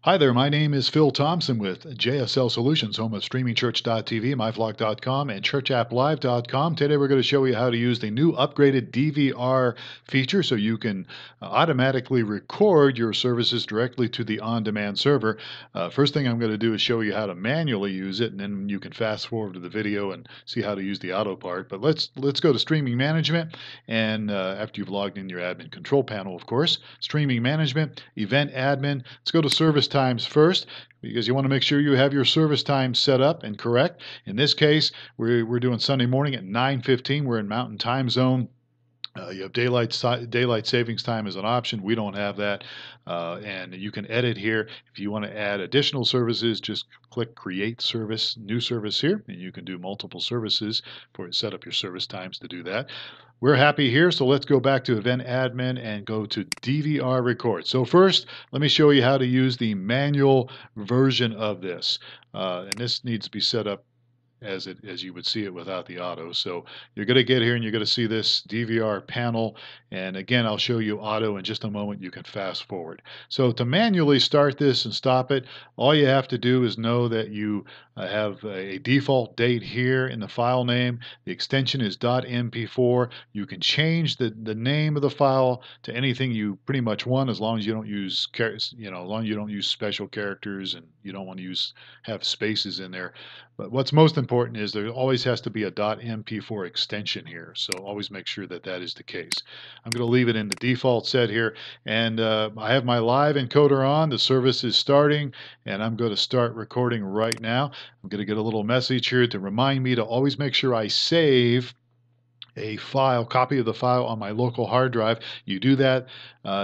Hi there, my name is Phil Thompson with JSL Solutions, home of streamingchurch.tv, myvlog.com, and churchapplive.com. Today we're going to show you how to use the new upgraded DVR feature so you can automatically record your services directly to the on-demand server. First thing I'm going to do is show you how to manually use it, and then you can fast forward to the video and see how to use the auto part. But let's go to streaming management, and after you've logged in your admin control panel, of course, streaming management, event admin. Let's go to service times first because you want to make sure you have your service times set up and correct. In this case, we're doing Sunday morning at 9:15. We're in Mountain Time Zone. You have daylight savings time as an option. We don't have that, and you can edit here. If you want to add additional services, just click Create Service, New Service here, and you can do multiple services for set up your service times to do that. We're happy here, so let's go back to Event Admin and go to DVR Record. So first, let me show you how to use the manual version of this, and this needs to be set up as you would see it without the auto. So you're going to get here and you're going to see this DVR panel. And again, I'll show you auto in just a moment. You can fast forward. So to manually start this and stop it, all you have to do is know that you have a default date here in the file name. The extension is .mp4. You can change the name of the file to anything you pretty much want, as long as you don't use as long as you don't use special characters and you don't want to have spaces in there. But what's most important is there always has to be a .mp4 extension here, so always make sure that that is the case. I'm going to leave it in the default set here, and I have my live encoder on. The service is starting, and I'm going to start recording right now. I'm going to get a little message here to remind me to always make sure I save a copy of the file on my local hard drive. You do that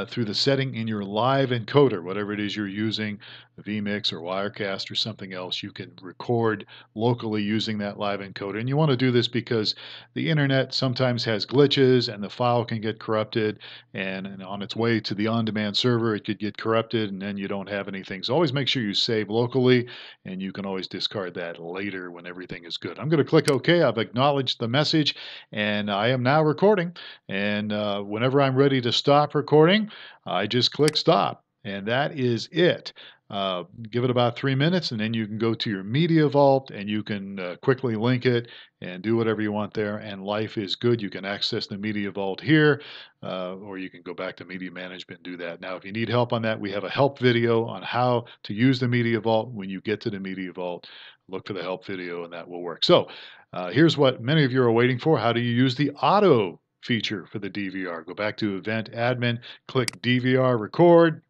through the setting in your live encoder, whatever it is you're using, vMix or Wirecast or something else. You can record locally using that live encoder. And you want to do this because the internet sometimes has glitches and the file can get corrupted, and on its way to the on-demand server it could get corrupted, and then you don't have anything. So always make sure you save locally, and you can always discard that later when everything is good. I'm going to click OK. I've acknowledged the message, and I am now recording. And whenever I'm ready to stop recording, I just click stop, and that is it. Give it about 3 minutes, and then you can go to your media vault and you can quickly link it and do whatever you want there, and life is good. You can access the media vault here, or you can go back to media management and do that. Now if you need help on that, we have a help video on how to use the media vault. When you get to the media vault, look for the help video and that will work. So here's what many of you are waiting for. How do you use the auto feature for the DVR? Go back to Event Admin, click DVR Record.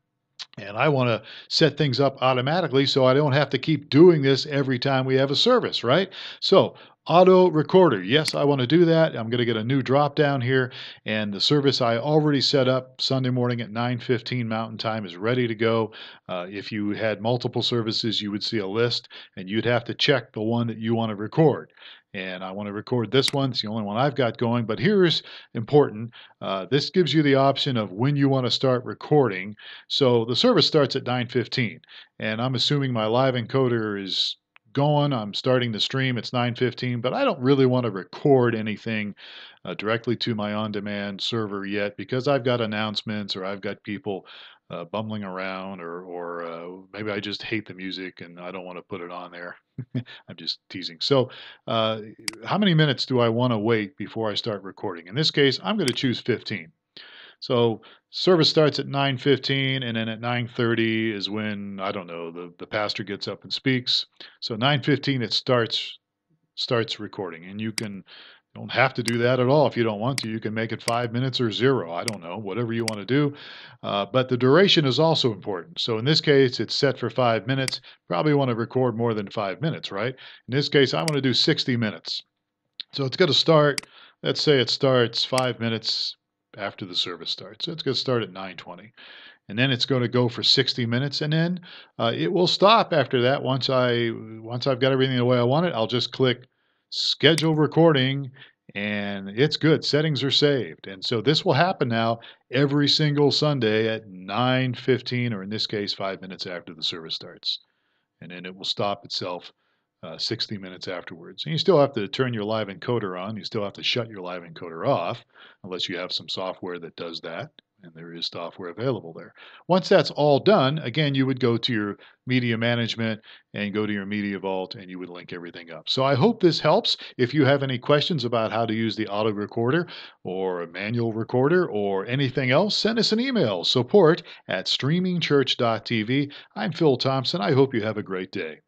And I want to set things up automatically so I don't have to keep doing this every time we have a service, right? So auto recorder, yes, I want to do that. I'm going to get a new drop down here, and the service I already set up Sunday morning at 9:15 Mountain Time is ready to go. If you had multiple services, you would see a list, and you'd have to check the one that you want to record. And I want to record this one. It's the only one I've got going. But here's important. This gives you the option of when you want to start recording. So the service starts at 9:15, and I'm assuming my live encoder is going. I'm starting the stream. It's 9:15, but I don't really want to record anything directly to my on-demand server yet, because I've got announcements or I've got people bumbling around, or maybe I just hate the music and I don't want to put it on there. I'm just teasing. So how many minutes do I want to wait before I start recording? In this case, I'm going to choose 15. So service starts at 9:15, and then at 9:30 is when, I don't know, the pastor gets up and speaks. So 9:15 it starts recording, and you don't have to do that at all if you don't want to. You can make it 5 minutes or 0. I don't know, whatever you want to do. But the duration is also important. So in this case, it's set for 5 minutes. Probably want to record more than 5 minutes, right? In this case, I want to do 60 minutes. So it's going to start, let's say it starts 5 minutes after the service starts. So it's going to start at 9:20. And then it's going to go for 60 minutes, and then it will stop after that. Once I've got everything the way I want it, I'll just click schedule recording, and it's good. Settings are saved. And so this will happen now every single Sunday at 9:15, or in this case, 5 minutes after the service starts. And then it will stop itself 60 minutes afterwards. And you still have to turn your live encoder on. You still have to shut your live encoder off, unless you have some software that does that. And there is software available there. Once that's all done, again, you would go to your media management and go to your media vault and you would link everything up. So I hope this helps. If you have any questions about how to use the auto recorder or a manual recorder or anything else, send us an email, support@streamingchurch.tv. I'm Phil Thompson. I hope you have a great day.